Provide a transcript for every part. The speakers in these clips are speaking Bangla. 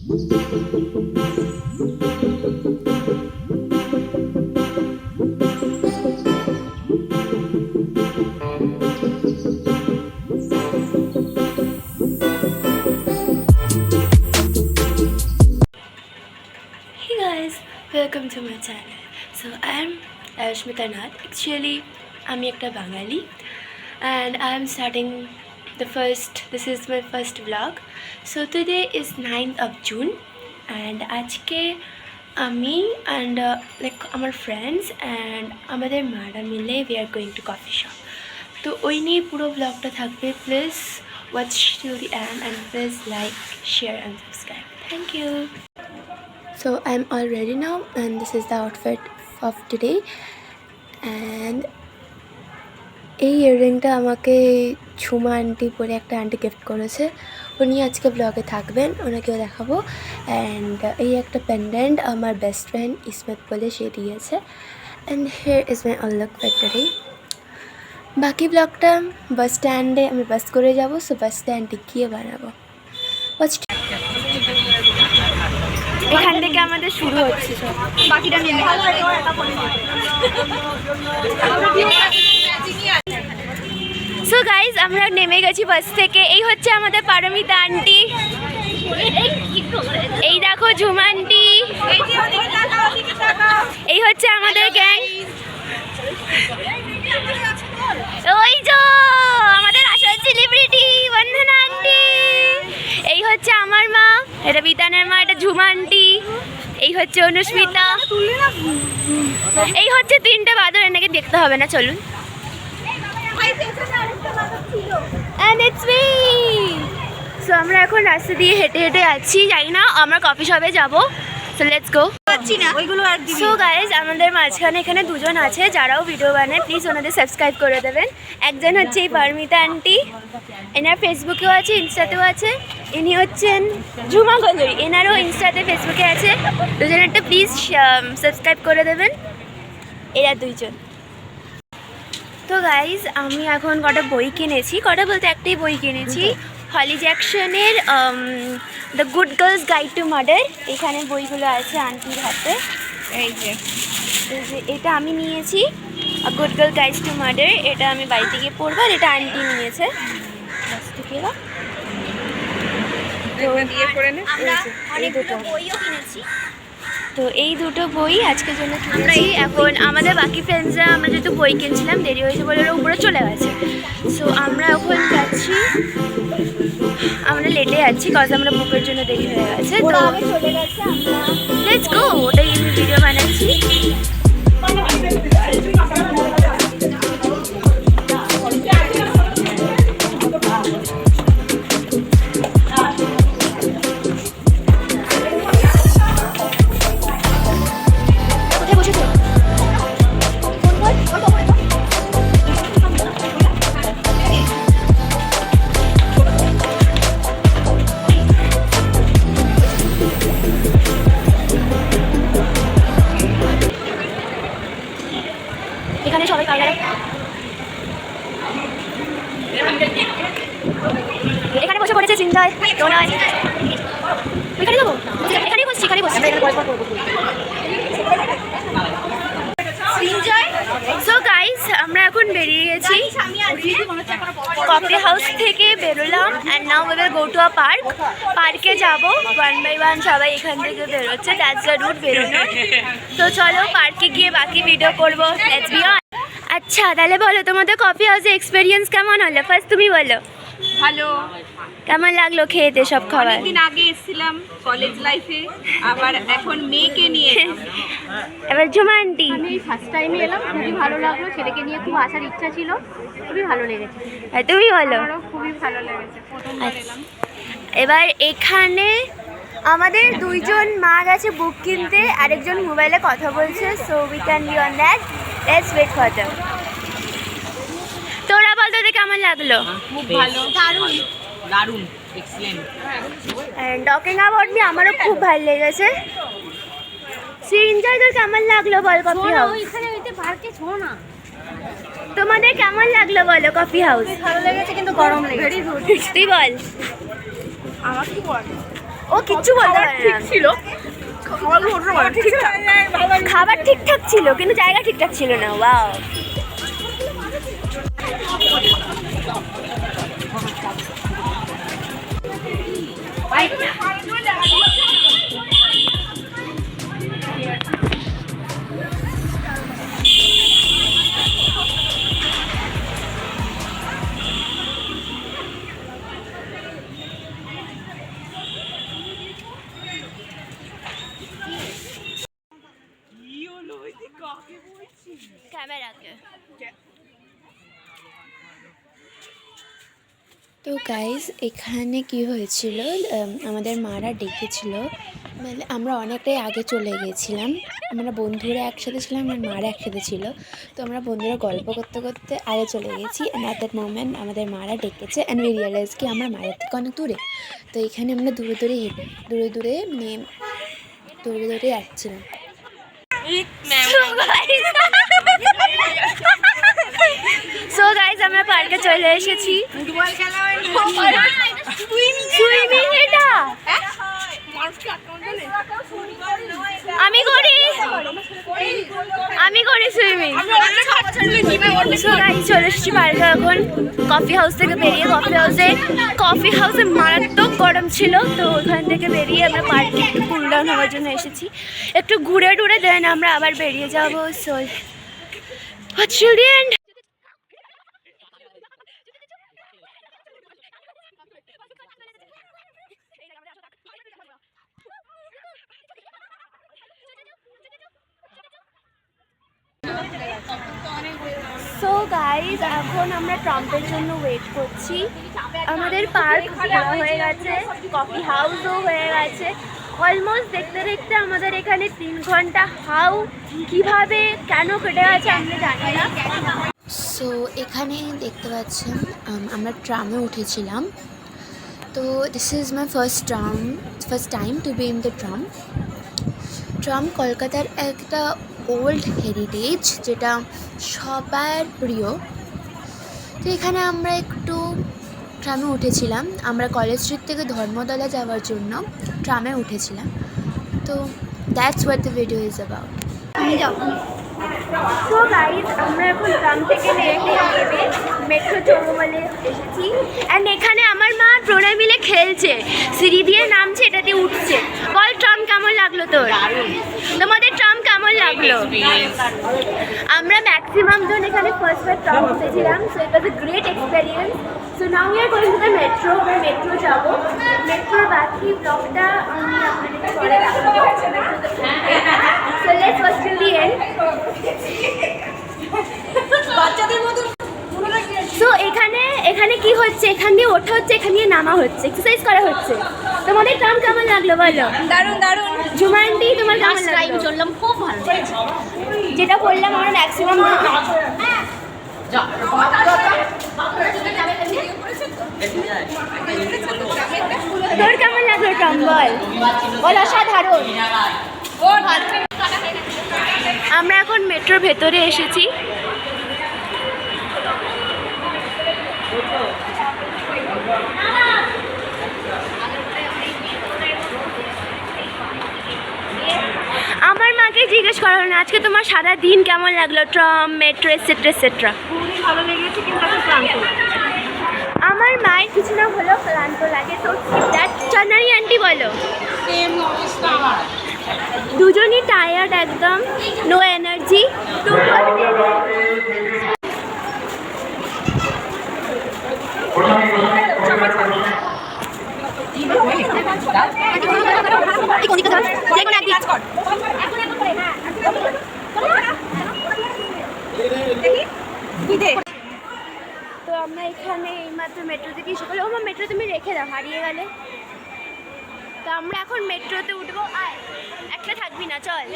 Welcome to my channel. So I am Ashmita Nath. Actually, I'm a Bengali and I am starting this is my first vlog. So today is 9th of June and আজকে আমি and like our friends and আমাদের মারা মিলে we are going to coffee shop. তো ওই নিয়ে পুরো vlogটা থাকবে. Please watch till the end and please like, share and subscribe. Thank you. So I'm all ready now and this is the outfit of today and এই ইয়াররিংটা আমাকে ঝুমা আন্টি পরে একটা আন্টি গিফট করেছে. উনি আজকে ব্লগে থাকবেন, ওনাকেও দেখাবো. অ্যান্ড এই একটা পেন্ডেন্ট আমার বেস্ট ফ্রেন্ড ইসমাত বলে সে দিয়েছে. And here is my all look for today. বাকি ব্লগটা বাস স্ট্যান্ডে আমি বাস করে যাব. সো বাস স্ট্যান্ডে গিয়ে বানাবো. এখান থেকে আমাদের শুরু হচ্ছে সব. বাকিটা নিয়ে সো গাইজ আমরা নেমে গেছি বাস থেকে. এই হচ্ছে আমাদের পারমিতা আন্টি, এই দেখো ঝুমা আন্টি, এই হচ্ছে আমাদের গ্যাং, ওই যে আমাদের আসল সেলিব্রিটি বন্ধনা আন্টি, এই হচ্ছে আমার মা, এটা বিতানের মা, এটা ঝুমা আন্টি, এই হচ্ছে অনুস্মিতা, এই হচ্ছে তিনটে বাদর. এনেকে দেখতে হবে না, চলুন. And it's me. So আমরা এখন রাস্তা দিয়ে হেঁটে হেঁটে যাচ্ছি, যাই না আমরা কফি শপে যাবো. So let's go. So guys, আমাদের মাঝখানে এখানে দুজন আছে যারাও ভিডিও বানায়. প্লিজ ওনাদের সাবস্ক্রাইব করে দেবেন. একজন হচ্ছে এই পারমিতা আন্টি, এনার ফেসবুকেও আছে, ইনস্টাতেও আছে. ইনি হচ্ছেন ঝুমা গলুই, এনারও ইনস্টাতে ফেসবুকে আছে. দুজনেরটা প্লিজ সাবস্ক্রাইব করে দেবেন. এরা দুইজন. তো গাইজ আমি এখন কটা বই কিনেছি, কটা বলতে একটাই বই কিনেছি, হলি জ্যাকসনের the good girls guide to murder. এখানে বইগুলো আছে আন্টির হাতে. এই যে এটা আমি নিয়েছি, good girl guide to murder. এটা আমি বাড়িতে গিয়ে পড়বো, আর এটা আন্টি নিয়েছে. তো এই দুটো বই আজকের জন্য কিনেছি. এখন আমাদের বাকি ফ্রেন্ডসরা আমরা যেহেতু বই কিনছিলাম দেরি হয়েছে বলে ওরা উপরে চলে গেছে. সো আমরা এখন যাচ্ছি, আমরা লেটে যাচ্ছি কজ আমরা বুকের জন্য দেরি হয়ে গেছে. তো চলে গেছে, আমরা লেটস গো. ওটাই আমি ভিডিও বানাচ্ছি. এখানে সবাই কালার, এখানে বসে পড়েছে চিন্তায়. ওইখানে যাবো, এখানেই বসছি, এখানেই বসছি. সো গাইস আমরা এখন বেরিয়ে গেছি, কফি হাউস থেকে বেরোলাম. And now we will go to a park. পার্কে যাবো 1 by 1, সবাই এখান থেকে বেরোচ্ছে, দ্যাটস দ্য রুট বেরোনোর. তো চলো পার্কে গিয়ে বাকি ভিডিও করবো. Let's be on. আচ্ছা তাহলে বলো তোমাদের কফি হাউসে এক্সপিরিয়েন্স কেমন হলো? ফার্স্ট তুমি বলো. ভালো. কেমন লাগলো খেতে সব খাবার? অনেকদিন আগে এসেছিলাম কলেজ লাইফে, আবার এখন মেয়েকে নিয়ে. এবার ঝুমা আন্টি, আমি ফার্স্ট টাইমে এলাম, খুবই ভালো লাগলো. ছেলেকে নিয়ে খুব আসার ইচ্ছা ছিল, খুবই ভালো লেগেছে. তুমি বলো. আমারও খুবই ভালো লেগেছে, প্রথমবার এলাম. এবার এখানে আমাদের দুইজন মা গেছে বুক কিনতে, আরেকজন মোবাইলে কথা বলছে. So we can be on that. Let's wait for them. তোরা বল তোদের কেমন লাগলো? খুব ভালো, দারুণ দারুণ, excellent. And talking about me, আমারও খুব ভালো লেগেছে. সিনজয় তোর কেমন লাগলো বল কফি হাউস? ওইখানে ওইতে পার্কে ছো না, তোমাদের কেমন লাগলো বলো কফি হাউস? ভালো লেগেছে কিন্তু গরম লেগেছে. তুই বল. আমার কি বল, ও কিচ্ছু বলতে পারে ঠিক না। ছিল, খাবার ঠিকঠাক ছিল কিন্তু জায়গা ঠিকঠাক ছিল না। ওয়াও, ক্যামেরাকে। তো গাইজ এখানে কি হয়েছিল, আমাদের মারা ডেকেছিল, মানে আমরা অনেকটাই আগে চলে গিয়েছিলাম। আমরা বন্ধুরা একসাথে ছিলাম, আমার মারা একসাথে ছিল। তো আমরা বন্ধুরা গল্প করতে করতে আগে চলে গেছি, অ্যান্ড অ্যাট দ্যাট মোমেন্ট আমাদের মারা ডেকেছে, অ্যান্ড উই রিয়েলাইজ কি আমরা মায়ের থেকে অনেক দূরে। তো এখানে আমরা দূরে দূরে আসছিলাম। সো গাইজ আমরা পার্কে চলে এসেছি। সুইমিং এটা আমি করি সুইমিং। সো গাইজ চলে এসেছি পার্কে এখন। কফি হাউস থেকে বেরিয়ে, কফি হাউসে মারাত্মক গরম ছিল, তো ওখান থেকে বেরিয়ে আমরা পার্কে একটু কুল ডাউন হওয়ার জন্য এসেছি। একটু ঘুরে টুরে দেন আমরা আবার বেরিয়ে যাবো। সো চিলড্রেন, সো গাইজ এখন আমরা ট্রাম্পের জন্য ওয়েট করছি। আমাদের পার্ক ঘোরা হয়ে গেছে, কফি হাউসও হয়ে গেছে। অলমোস্ট দেখতে দেখতে আমাদের এখানে 3 ঘন্টা কিভাবে কেন কেটে গেছে আমরা জানি না। সো এখানে দেখতে পাচ্ছেন আমরা ট্রামে উঠেছিলাম। তো this is my first time to be in the tram কলকাতার একটা ওল্ড হেরিটেজ, যেটা সবার প্রিয়। তো এখানে আমরা একটু ট্রামে উঠেছিলাম। আমরা কলেজ স্ট্রিট থেকে ধর্মতলা যাওয়ার জন্য ট্রামে উঠেছিলাম। তো that's what the video is about. So guys আমরা এখন ট্রাম থেকে নেমে মেট্রো চৌমলে এসেছি, অ্যান্ড এখানে আমার মা প্রণয় মিলে খেলছে, সিঁড়ি দিয়ে নামছে, এটা দিয়ে উঠছে। বল ট্রাম কেমন লাগলো তোর? তোমাদের ট্রাম কেমন লাগলো? আমরা ম্যাক্সিমাম জন এখানে ফার্স্ট ট্রাম উঠেছিলাম। So it was a great experience. So now we are going to the metro. আমরা মেট্রো যাবো। মেট্রোর বাকি ব্লগটা আমি আপনাদের পরে দেখাবো। So let's watch till the end. So এখানে কি হচ্ছে, এখান দিয়ে ওঠা হচ্ছে, এখান দিয়ে নামা হচ্ছে, এক্সারসাইজ করা হচ্ছে। তোমাদের ট্রাম কেমন লাগলো বলো? দারুণ দারুণ। ঝুমান্টি তোমার কেমন লাগলো? চললাম, খুব ভালো। যেটা বললাম আমরা ম্যাক্সিমাম তোর কেমন লাগলো ট্রাম বল? অসাধারণ। আমরা এখন মেট্রোর ভেতরে এসেছি। আমার মাকে জিজ্ঞেস করা হলো না আজকে তোমার সারা দিন কেমন লাগলো, ট্রাম, মেট্রো এটসেট্রা এটসেট্রা। খুবই ভালো লেগেছে, কিন্তু এখন ক্লান্ত। আমার মায়ের কিছু না হলেও ক্লান্ত লাগে। তো চানারি আন্টি বলো? দুজনই টায়ার্ড একদম, নো এনার্জি। তো আমরা এখানে এইমাত্র মেট্রো থেকে এসে বলে, ও মা মেট্রো তুমি রেখে দাও, হারিয়ে গেলে। তো আমরা এখন মেট্রোতে উঠবো। আয় একটা থাকবি না, চল।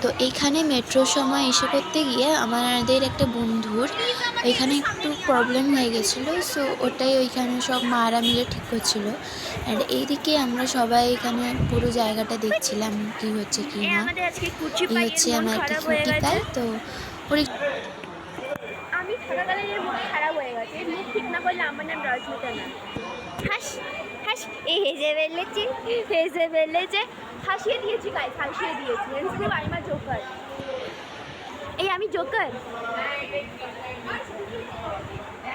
তো এইখানে মেট্রোর সময় এসে করতে গিয়ে আমাদের একটা বন্ধুর এখানে একটু প্রবলেম হয়ে গেছিলো। সো ওটাই ওইখানে সব মারা মিলে ঠিক করছিলো। অ্যান্ড এইদিকে আমরা সবাই এখানে পুরো জায়গাটা দেখছিলাম কি হচ্ছে কি না। এই হচ্ছে আমার একটা কুটি পাই। তো ওর আমি থাকাকালীন মুখ খারাপ হয়ে গেছে, মুখ ঠিক না করলে আমার নাম রজনীতা না। হাস হাস এই হেসে ফেলেছে হাসিয়ে দিয়েছি গাইস, হাসিয়ে দিয়েছি। আমি জোকার, এই আমি জোকার।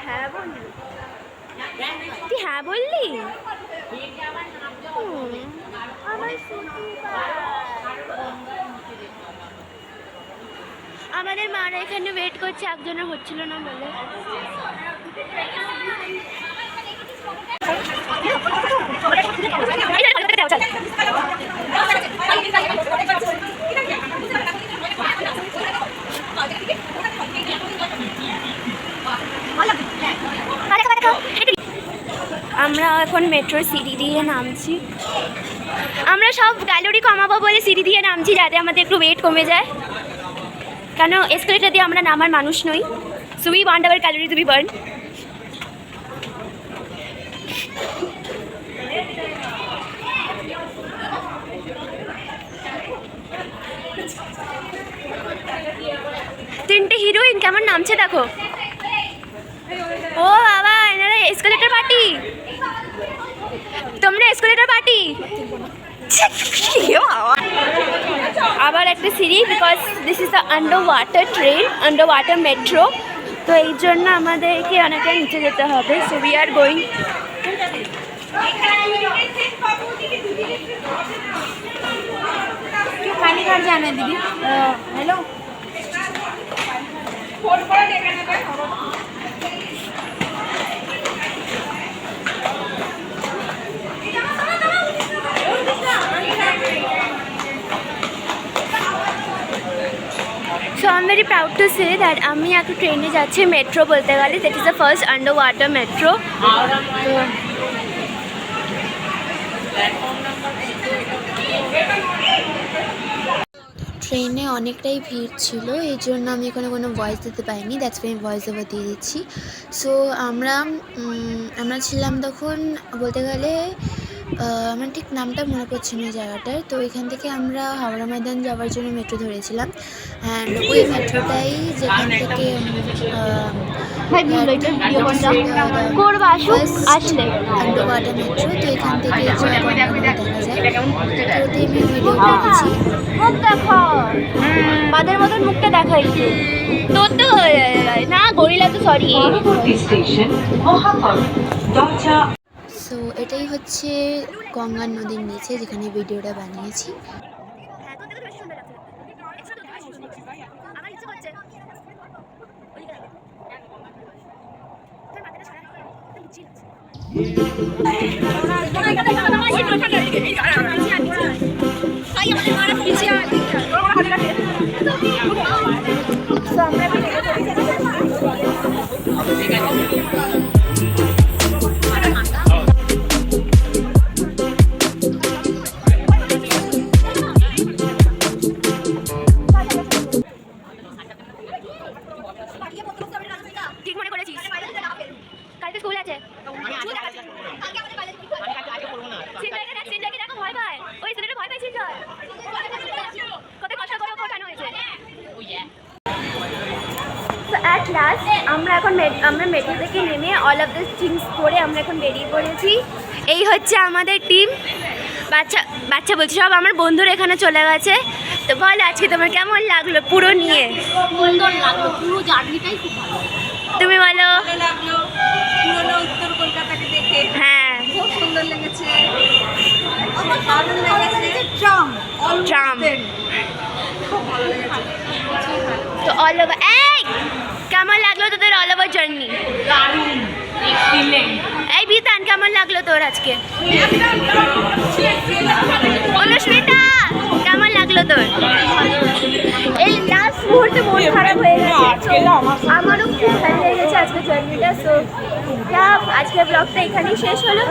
হ্যাঁ বললি, তুই হ্যাঁ বললি। আমাদের মারা এখানে ওয়েট করছে, একজনের হচ্ছিল না বলে। আমরা এখন মেট্রো সিঁড়ি দিয়ে নামছি। আমরা সব ক্যালোরি কমাবো বলে সিঁড়ি দিয়ে নামছি, যাতে আমাদের একটু ওয়েট কমে যায়। কেন এসকেলেটার দিয়ে আমরা নামার মানুষ নই। So we want our calorie to be burn. তিনটে হিরোইন কেমন নামছে দেখো। ও বাবা, এনারা এসকেলেটর পার্টি। তোমরা এসকেলেটর পার্টি। আবার একটা সিঁড়ি, because this is the underwater train, underwater metro. তো এই জন্য আমাদেরকে অনেকটা নিচে যেতে হবে। So we are going. পানি কার জানে দিদি? Hello, So I'm very proud to say that আমি একটা ট্রেনে যাচ্ছি, মেট্রো বলতে গেলে। That is the first under water metro. ট্রেনে অনেকটাই ভিড় ছিল, এই জন্য আমি এখানে কোনো ভয়েস দিতে পারিনি। দ্যাটস ওয়াই আমি ভয়েস ওভার দিয়ে দিচ্ছি। সো আমরা ছিলাম তখন বলতে গেলে আমার ঠিক নামটা মনে পড়ছে না জায়গাটার। তো এখান থেকে আমরা হাওড়া ময়দান যাওয়ার জন্য মেট্রো ধরেছিলাম। অ্যান্ড ওই মেট্রোটাই যেখান থেকে আন্ডার ওয়াটার মেট্রো। তো এখান থেকে দেখা যায়। তো আমি ভিডিও করেছি। মাদের মতন মুখটা দেখা একটু। তোর তো না গরিলা, তো সরি। সো এটাই হচ্ছে গঙ্গা নদীর নিচে যেখানে ভিডিওটা বানিয়েছি। ঠিক মনে করেছিস, কালকে স্কুল আছে। দেখো ভয় পায়, ওই ছেলেটা ভয় পাইছিস কত কষ্ট করে ওঠানো হয়েছে। তো অ্যাট লাস্ট আমরা এখন আমরা মেট্রো থেকে নেমে অল অফ দিস থিংস করে আমরা এখন বেরিয়ে পড়েছি। এই হচ্ছে আমাদের টিম। বাচ্চা বলছি, সব আমার বন্ধুরা এখানে চলে গেছে। তো বল আজকে তোমার কেমন লাগলো পুরো নিয়ে? সুন্দর লাগলো, পুরো জার্নিটাই খুব ভালো। তুমি বলো। ভালো লাগলো পুরনো উত্তর কলকাতাকে দেখে। হ্যাঁ, খুব সুন্দর লেগেছে। আমার দারুণ লেগেছে ট্রাম। খুব ভালো লেগেছে। তো অল ওভার, এই কেমন লাগলো তোদের অল ওভার জার্নি? দারুণ, এক্সিলেন্ট। এই বিতান কেমন লাগলো তোর আজকে? অনুস্মিতা কেমন লাগলো তোর? এই লাস্ট মুহূর্তে মন খারাপ হয়ে গেছে। আমারও খুব ভালো লেগেছে আজকে জার্নিটা। সো আজকের ব্লগটা এখানেই শেষ হলো।